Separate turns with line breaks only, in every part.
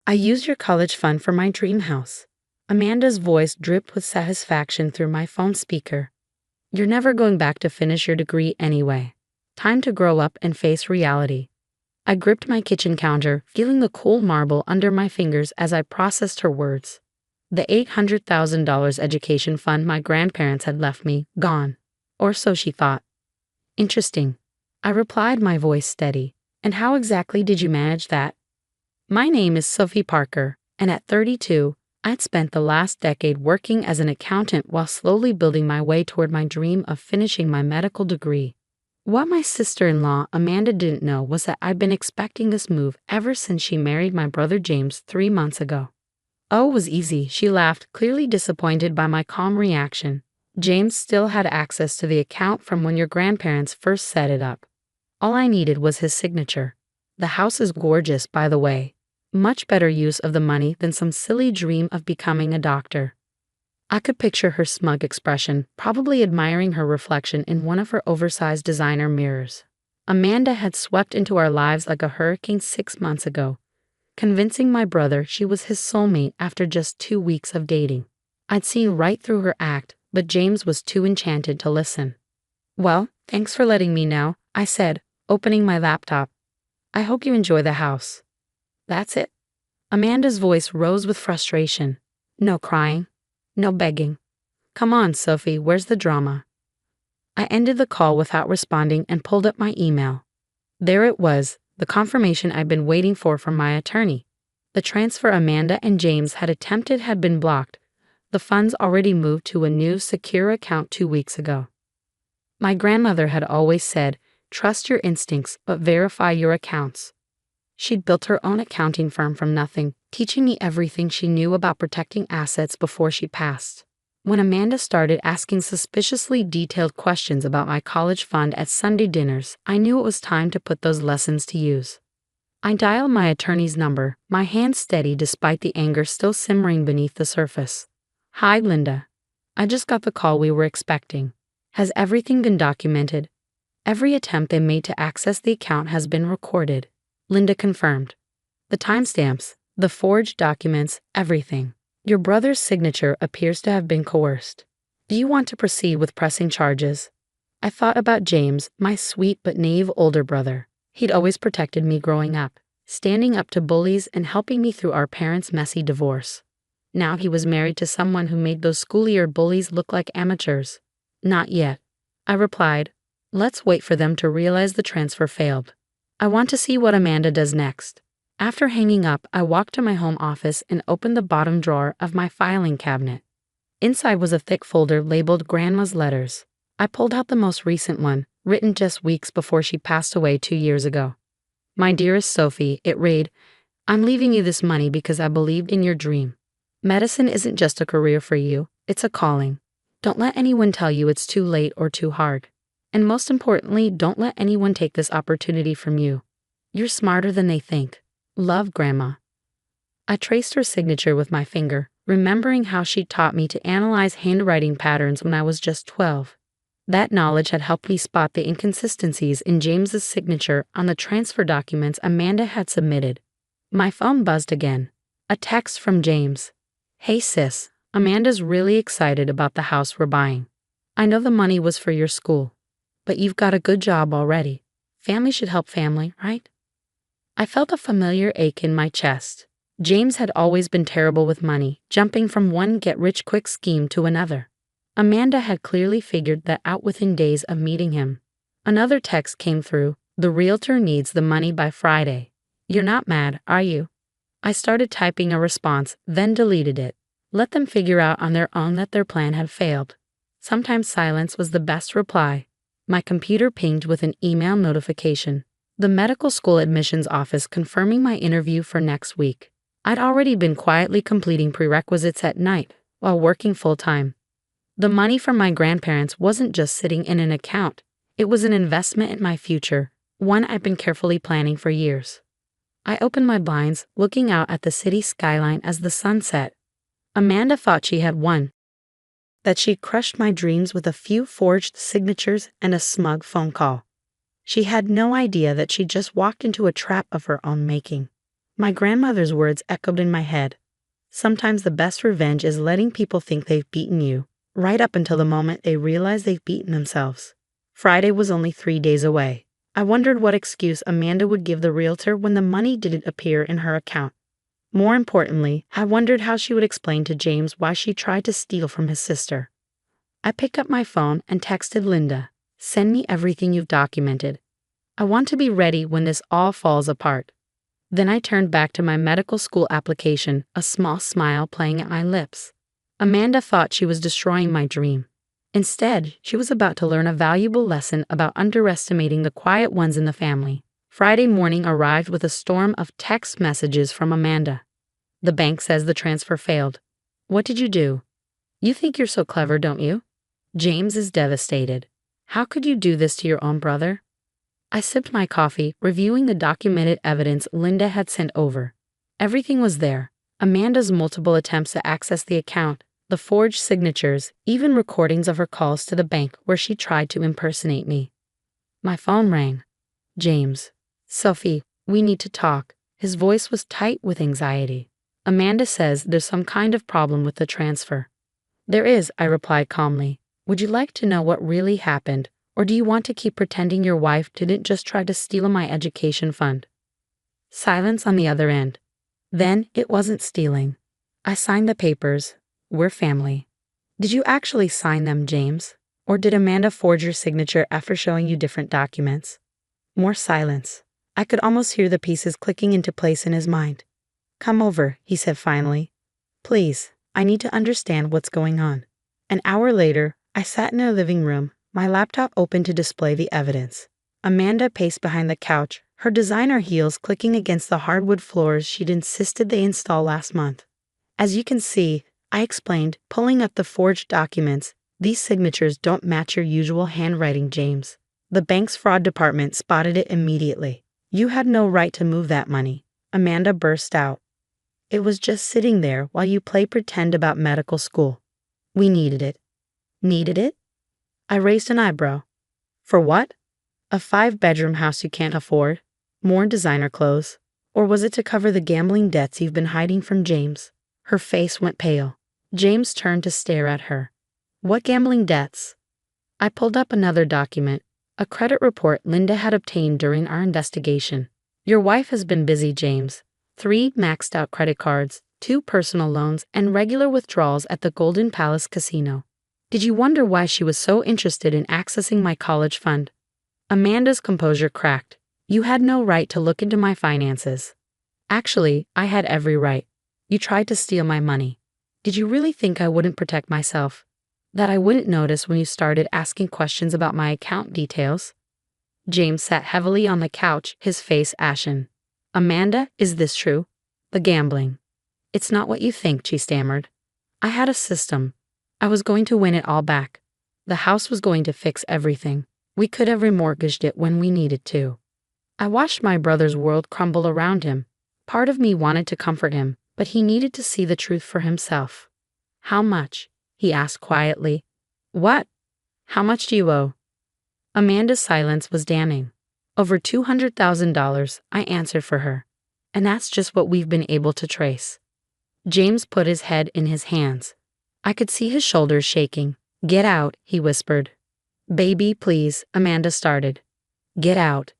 I used your college fund for my dream house. Amanda's voice dripped with satisfaction through my phone speaker. You're never going back to finish your degree anyway. Time to grow up and face reality. I gripped my kitchen counter, feeling the cold marble under my fingers as I processed her words. The $800,000 education fund my grandparents had left me, gone. Or so she thought. Interesting. I replied, my voice steady. And how exactly did you manage that? My name is Sophie Parker, and at 32, I'd spent the last decade working as an accountant while slowly building my way toward my dream of finishing my medical degree. What my sister-in-law Amanda didn't know was that I'd been expecting this move ever since she married my brother James 3 months ago. Oh, it was easy, she laughed, clearly disappointed by my calm reaction. James still had access to the account from when your grandparents first set it up. All I needed was his signature. The house is gorgeous, by the way. Much better use of the money than some silly dream of becoming a doctor. I could picture her smug expression, probably admiring her reflection in one of her oversized designer mirrors. Amanda had swept into our lives like a hurricane 6 months ago, convincing my brother she was his soulmate after just 2 weeks of dating. I'd seen right through her act, but James was too enchanted to listen. Well, thanks for letting me know, I said, opening my laptop. I hope you enjoy the house. That's it. Amanda's voice rose with frustration. No crying. No begging. Come on, Sophie, where's the drama? I ended the call without responding and pulled up my email. There it was, the confirmation I'd been waiting for from my attorney. The transfer Amanda and James had attempted had been blocked. The funds already moved to a new, secure account 2 weeks ago. My grandmother had always said, trust your instincts, but verify your accounts. She'd built her own accounting firm from nothing, teaching me everything she knew about protecting assets before she passed. When Amanda started asking suspiciously detailed questions about my college fund at Sunday dinners, I knew it was time to put those lessons to use. I dialed my attorney's number, my hands steady despite the anger still simmering beneath the surface. Hi, Linda. I just got the call we were expecting. Has everything been documented? Every attempt they made to access the account has been recorded. Linda confirmed. The timestamps, the forged documents, everything. Your brother's signature appears to have been coerced. Do you want to proceed with pressing charges? I thought about James, my sweet but naive older brother. He'd always protected me growing up, standing up to bullies and helping me through our parents' messy divorce. Now he was married to someone who made those school-year bullies look like amateurs. Not yet. I replied, let's wait for them to realize the transfer failed. I want to see what Amanda does next. After hanging up, I walked to my home office and opened the bottom drawer of my filing cabinet. Inside was a thick folder labeled Grandma's Letters. I pulled out the most recent one, written just weeks before she passed away 2 years ago. My dearest Sophie, it read, I'm leaving you this money because I believed in your dream. Medicine isn't just a career for you, it's a calling. Don't let anyone tell you it's too late or too hard. And most importantly, don't let anyone take this opportunity from you. You're smarter than they think. Love, Grandma. I traced her signature with my finger, remembering how she taught me to analyze handwriting patterns when I was just 12. That knowledge had helped me spot the inconsistencies in James's signature on the transfer documents Amanda had submitted. My phone buzzed again. A text from James. Hey sis, Amanda's really excited about the house we're buying. I know the money was for your school, but you've got a good job already. Family should help family, right? I felt a familiar ache in my chest. James had always been terrible with money, jumping from one get-rich-quick scheme to another. Amanda had clearly figured that out within days of meeting him. Another text came through. The realtor needs the money by Friday. You're not mad, are you? I started typing a response, then deleted it. Let them figure out on their own that their plan had failed. Sometimes silence was the best reply. My computer pinged with an email notification. The medical school admissions office confirming my interview for next week. I'd already been quietly completing prerequisites at night while working full-time. The money from my grandparents wasn't just sitting in an account. It was an investment in my future, one I'd been carefully planning for years. I opened my blinds, looking out at the city skyline as the sun set. Amanda thought she had won. That she'd crushed my dreams with a few forged signatures and a smug phone call. She had no idea that she'd just walked into a trap of her own making. My grandmother's words echoed in my head. Sometimes the best revenge is letting people think they've beaten you, right up until the moment they realize they've beaten themselves. Friday was only 3 days away. I wondered what excuse Amanda would give the realtor when the money didn't appear in her account. More importantly, I wondered how she would explain to James why she tried to steal from his sister. I picked up my phone and texted Linda, "Send me everything you've documented. I want to be ready when this all falls apart." Then I turned back to my medical school application, a small smile playing at my lips. Amanda thought she was destroying my dream. Instead, she was about to learn a valuable lesson about underestimating the quiet ones in the family. Friday morning arrived with a storm of text messages from Amanda. "The bank says the transfer failed. What did you do? You think you're so clever, don't you? James is devastated. How could you do this to your own brother?" I sipped my coffee, reviewing the documented evidence Linda had sent over. Everything was there. Amanda's multiple attempts to access the account, the forged signatures, even recordings of her calls to the bank where she tried to impersonate me. My phone rang. "James. Sophie, we need to talk." His voice was tight with anxiety. "Amanda says there's some kind of problem with the transfer." "There is," I replied calmly. "Would you like to know what really happened? Or do you want to keep pretending your wife didn't just try to steal my education fund?" Silence on the other end. "Then it wasn't stealing. I signed the papers. We're family." "Did you actually sign them, James? Or did Amanda forge your signature after showing you different documents?" More silence. I could almost hear the pieces clicking into place in his mind. "Come over," he said finally. "Please, I need to understand what's going on." An hour later, I sat in a living room, my laptop open to display the evidence. Amanda paced behind the couch, her designer heels clicking against the hardwood floors she'd insisted they install last month. "As you can see," I explained, pulling up the forged documents, "these signatures don't match your usual handwriting, James. The bank's fraud department spotted it immediately. You had no right to move that money." Amanda burst out. "It was just sitting there while you play pretend about medical school. We needed it." "Needed it?" I raised an eyebrow. "For what? A 5-bedroom house you can't afford? More designer clothes? Or was it to cover the gambling debts you've been hiding from James?" Her face went pale. James turned to stare at her. "What gambling debts?" I pulled up another document, a credit report Linda had obtained during our investigation. "Your wife has been busy, James. 3 maxed-out credit cards, 2 personal loans, and regular withdrawals at the Golden Palace Casino. Did you wonder why she was so interested in accessing my college fund?" Amanda's composure cracked. "You had no right to look into my finances." "Actually, I had every right. You tried to steal my money. Did you really think I wouldn't protect myself? That I wouldn't notice when you started asking questions about my account details?" James sat heavily on the couch, his face ashen. "Amanda, is this true? The gambling." "It's not what you think," she stammered. "I had a system. I was going to win it all back. The house was going to fix everything. We could have remortgaged it when we needed to." I watched my brother's world crumble around him. Part of me wanted to comfort him, but he needed to see the truth for himself. "How much?" he asked quietly. "What? How much do you owe?" Amanda's silence was damning. "Over $200,000, I answered for her. And that's just what we've been able to trace." James put his head in his hands. I could see his shoulders shaking. "Get out," he whispered. "Baby, please," Amanda started. "Get out,"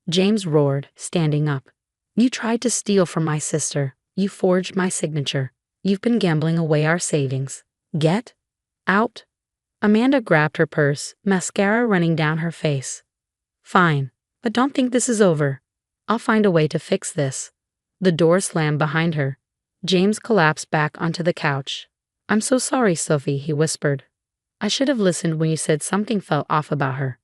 James roared, standing up. "You tried to steal from my sister. You forged my signature. You've been gambling away our savings. Get out." Amanda grabbed her purse, mascara running down her face. "Fine, but don't think this is over. I'll find a way to fix this." The door slammed behind her. James collapsed back onto the couch. "I'm so sorry, Sophie," he whispered. "I should have listened when you said something felt off about her.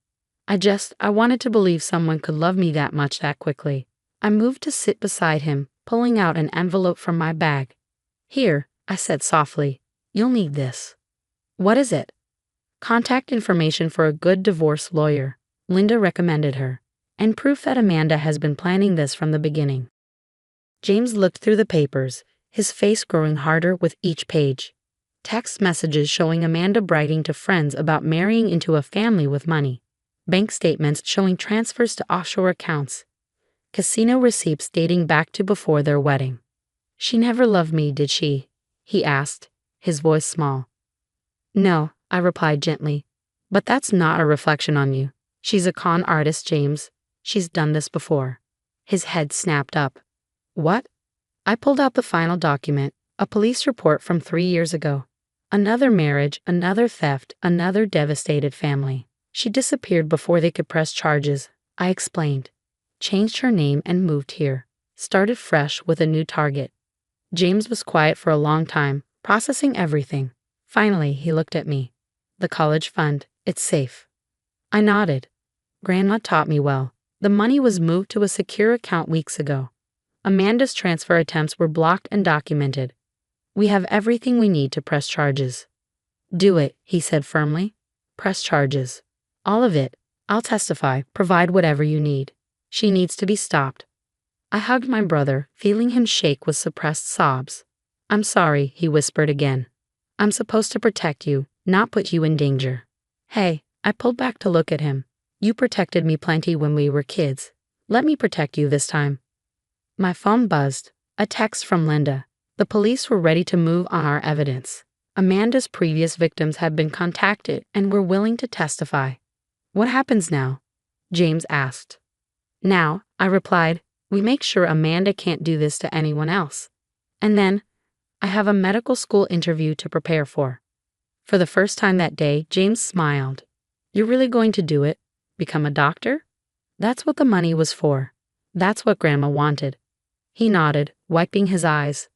I wanted to believe someone could love me that much that quickly." I moved to sit beside him, pulling out an envelope from my bag. "Here," I said softly. "You'll need this." "What is it?" "Contact information for a good divorce lawyer," Linda recommended her, "and proof that Amanda has been planning this from the beginning." James looked through the papers, his face growing harder with each page. Text messages showing Amanda bragging to friends about marrying into a family with money. Bank statements showing transfers to offshore accounts. casino receipts dating back to before their wedding. She never loved me, did she? He asked, his voice small. No, I replied gently. But that's not a reflection on you. She's a con artist, James. She's done this before. His head snapped up. What? I pulled out the final document, a police report from 3 years ago. Another marriage, another theft, another devastated family. She disappeared before they could press charges, I explained. Changed her name and moved here. Started fresh with a new target. James was quiet for a long time, processing everything. Finally, he looked at me. The college fund, it's safe. I nodded. Grandma taught me well. The money was moved to a secure account weeks ago. Amanda's transfer attempts were blocked and documented. We have everything we need to press charges. Do it, he said firmly. Press charges. All of it. I'll testify, provide whatever you need. She needs to be stopped. I hugged my brother, feeling him shake with suppressed sobs. I'm sorry, he whispered again. I'm supposed to protect you, not put you in danger. Hey, I pulled back to look at him. You protected me plenty when we were kids. Let me protect you this time. My phone buzzed. A text from Linda. The police were ready to move on our evidence. Amanda's previous victims had been contacted and were willing to testify. What happens now? James asked. Now, I replied, we make sure Amanda can't do this to anyone else. And then, I have a medical school interview to prepare for. For the first time that day, James smiled. You're really going to do it? Become a doctor? That's what the money was for. That's what Grandma wanted. He nodded, wiping his eyes.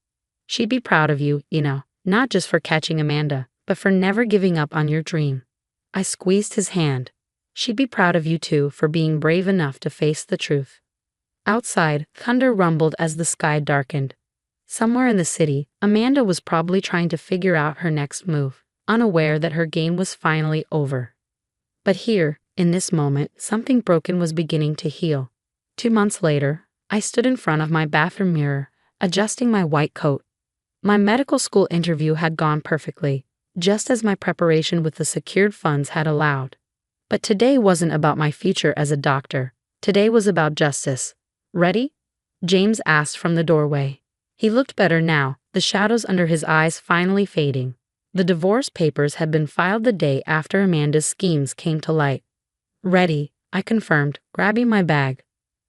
She'd be proud of you, not just for catching Amanda, but for never giving up on your dream. I squeezed his hand. She'd be proud of you too for being brave enough to face the truth. Outside, thunder rumbled as the sky darkened. Somewhere in the city, Amanda was probably trying to figure out her next move, unaware that her game was finally over. But here, in this moment, something broken was beginning to heal. 2 months later, I stood in front of my bathroom mirror, adjusting my white coat. My medical school interview had gone perfectly, just as my preparation with the secured funds had allowed. But today wasn't about my future as a doctor. Today was about justice. Ready? James asked from the doorway. He looked better now, the shadows under his eyes finally fading. The divorce papers had been filed the day after Amanda's schemes came to light. Ready, I confirmed, grabbing my bag.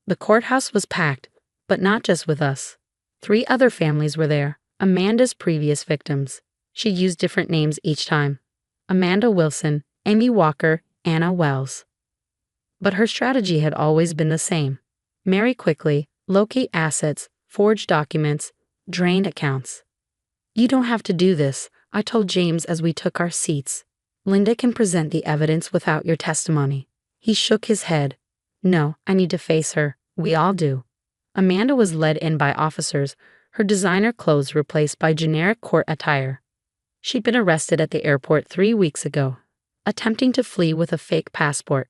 The courthouse was packed, but not just with us. 3 other families were there, Amanda's previous victims. She used different names each time. Amanda Wilson, Amy Walker, Anna Wells. But her strategy had always been the same. Marry quickly, locate assets, forge documents, drain accounts. You don't have to do this, I told James as we took our seats. Linda can present the evidence without your testimony. He shook his head. No, I need to face her. We all do. Amanda was led in by officers, her designer clothes replaced by generic court attire. She'd been arrested at the airport 3 weeks ago, attempting to flee with a fake passport.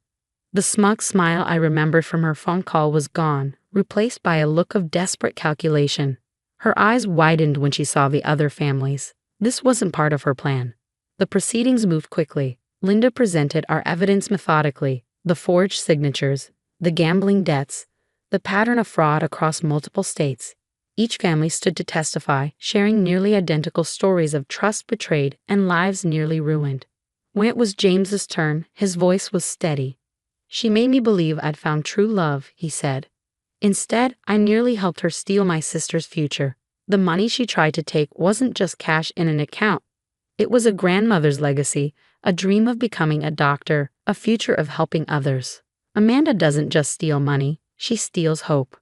The smug smile I remembered from her phone call was gone, replaced by a look of desperate calculation. Her eyes widened when she saw the other families. This wasn't part of her plan. The proceedings moved quickly. Linda presented our evidence methodically, the forged signatures, the gambling debts, the pattern of fraud across multiple states. Each family stood to testify, sharing nearly identical stories of trust betrayed and lives nearly ruined. When it was James's turn, his voice was steady. She made me believe I'd found true love, he said. Instead, I nearly helped her steal my sister's future. The money she tried to take wasn't just cash in an account. It was a grandmother's legacy, a dream of becoming a doctor, a future of helping others. Amanda doesn't just steal money, she steals hope.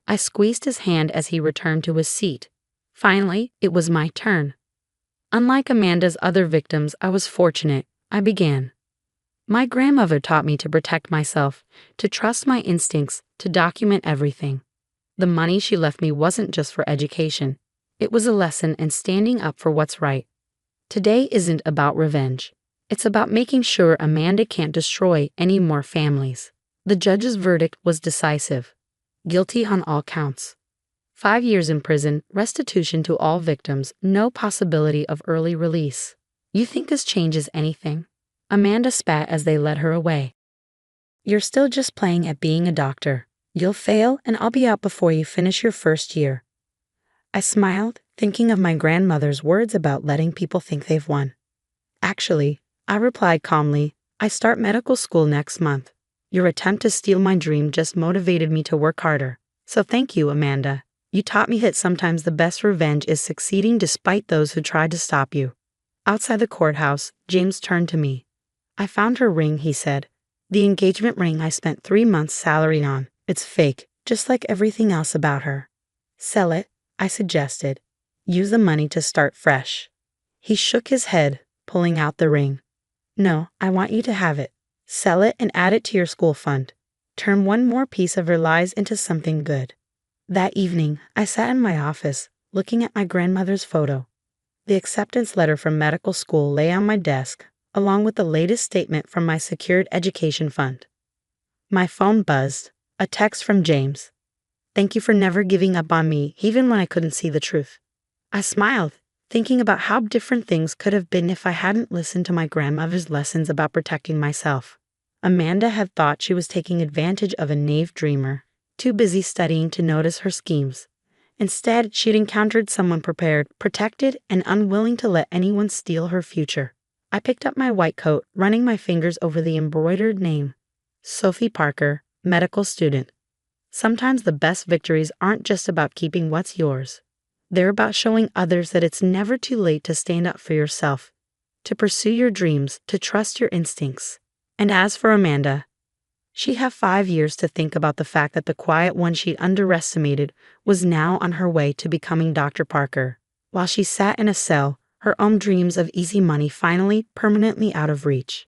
I squeezed his hand as he returned to his seat. Finally, it was my turn. Unlike Amanda's other victims, I was fortunate. I began. My grandmother taught me to protect myself, to trust my instincts, to document everything. The money she left me wasn't just for education. It was a lesson in standing up for what's right. Today isn't about revenge. It's about making sure Amanda can't destroy any more families. The judge's verdict was decisive. Guilty on all counts. 5 years in prison, restitution to all victims, no possibility of early release. You think this changes anything? Amanda spat as they led her away. You're still just playing at being a doctor. You'll fail and I'll be out before you finish your first year. I smiled, thinking of my grandmother's words about letting people think they've won. Actually, I replied calmly, I start medical school next month. Your attempt to steal my dream just motivated me to work harder. So thank you, Amanda. You taught me that sometimes the best revenge is succeeding despite those who tried to stop you. Outside the courthouse, James turned to me. I found her ring, he said. The engagement ring I spent 3 months' salary on. It's fake, just like everything else about her. Sell it, I suggested. Use the money to start fresh. He shook his head, pulling out the ring. No, I want you to have it. Sell it and add it to your school fund. Turn one more piece of her lies into something good. That evening, I sat in my office, looking at my grandmother's photo. The acceptance letter from medical school lay on my desk, along with the latest statement from my secured education fund. My phone buzzed, a text from James. Thank you for never giving up on me, even when I couldn't see the truth. I smiled, thinking about how different things could have been if I hadn't listened to my grandmother's lessons about protecting myself. Amanda had thought she was taking advantage of a naive dreamer, too busy studying to notice her schemes. Instead, she'd encountered someone prepared, protected, and unwilling to let anyone steal her future. I picked up my white coat, running my fingers over the embroidered name. Sophie Parker, medical student. Sometimes the best victories aren't just about keeping what's yours. They're about showing others that it's never too late to stand up for yourself, to pursue your dreams, to trust your instincts. And as for Amanda, she'd have 5 years to think about the fact that the quiet one she'd underestimated was now on her way to becoming Dr. Parker, while she sat in a cell, her own dreams of easy money finally permanently out of reach.